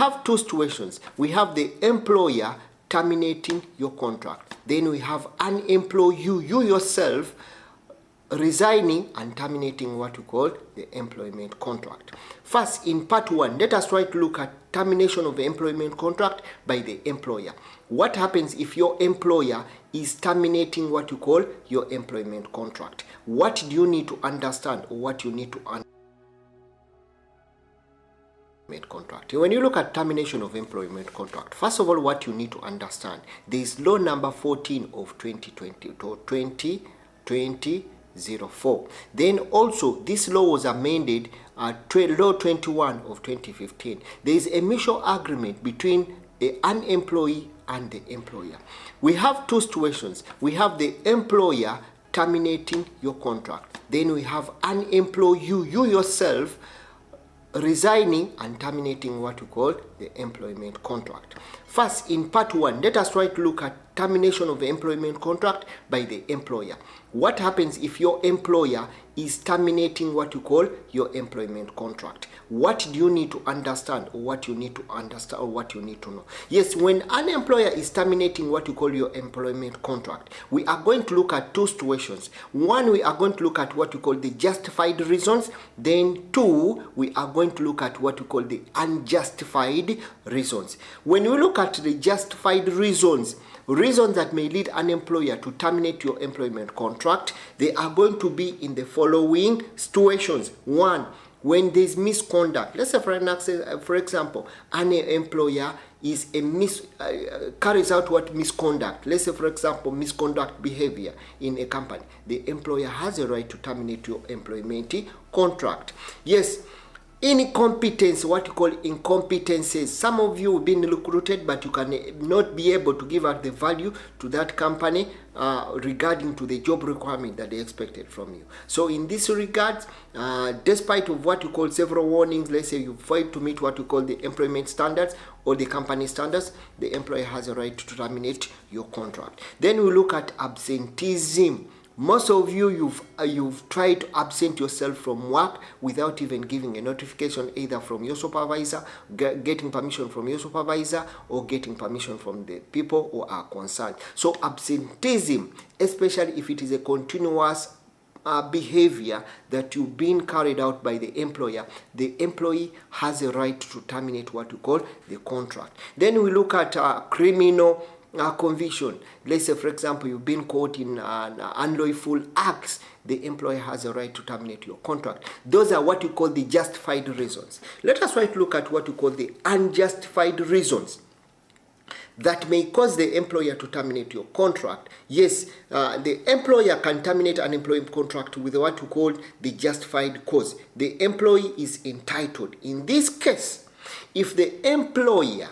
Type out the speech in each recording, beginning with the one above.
have two situations. We have the employer terminating your contract. Then we have an employee, you yourself, resigning and terminating what we call the employment contract. First, in part one, let us try to look at termination of the employment contract by the employer. What happens if your employer is terminating what you call your employment contract? What do you need to understand, or what you need to understand? Contract. When you look at termination of employment contract, first of all, what you need to understand, there is law number 14 of 2020 to 2004. Then also this law was amended law 21 of 2015. There is a mutual agreement between an employee and the employer. We have two situations. We have the employer terminating your contract. Then we have an employee, you yourself, resigning and terminating what we call the employment contract. First, in part one, let us try to look at termination of the employment contract by the employer. What happens if your employer is terminating what you call your employment contract? What do you need to understand, or what you need to understand, or what you need to know? Yes, when an employer is terminating what you call your employment contract, we are going to look at two situations. One, we are going to look at what we call the justified reasons. Then two, we are going to look at what we call the unjustified reasons. When we look at the justified reasons that may lead an employer to terminate your employment contract, they are going to be in the following situations. One, when there is misconduct. Let's say, for example, an employer is carries out what misconduct. Let's say, for example, misconduct behavior in a company. The employer has a right to terminate your employment contract. Yes. Incompetence, what you call incompetences. Some of you have been recruited, but you can not be able to give out the value to that company regarding to the job requirement that they expected from you. So in this regard, despite of what you call several warnings, let's say you failed to meet what you call the employment standards or the company standards, the employer has a right to terminate your contract. Then we look at absenteeism. Most of you, you've tried to absent yourself from work without even giving a notification, either from your supervisor, getting permission from your supervisor, or getting permission from the people who are concerned. So absenteeism, especially if it is a continuous behavior that you've been carried out by the employer, the employee has a right to terminate what you call the contract. Then we look at criminal conviction. Let's say, for example, you've been caught in unlawful acts, the employer has a right to terminate your contract. Those are what you call the justified reasons. Let us try to look at what you call the unjustified reasons that may cause the employer to terminate your contract. Yes, the employer can terminate an employment contract with what you call the justified cause. The employee is entitled. In this case, if the employer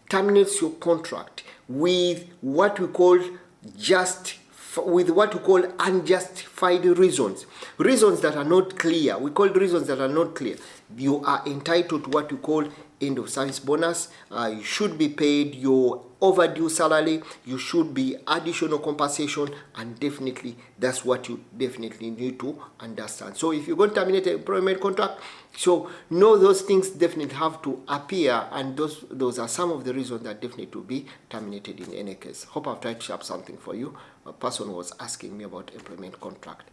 terminates your contract with what we call unjustified reasons that are not clear. We call reasons that are not clear. You are entitled to what we call end of service bonus. You should be paid your overdue salary. You should be additional compensation, and definitely that's what you definitely need to understand. So if you're going to terminate an employment contract, so know those things definitely have to appear, and those are some of the reasons that definitely to be terminated in any case. Hope I've tried to share something for you. A person was asking me about employment contract.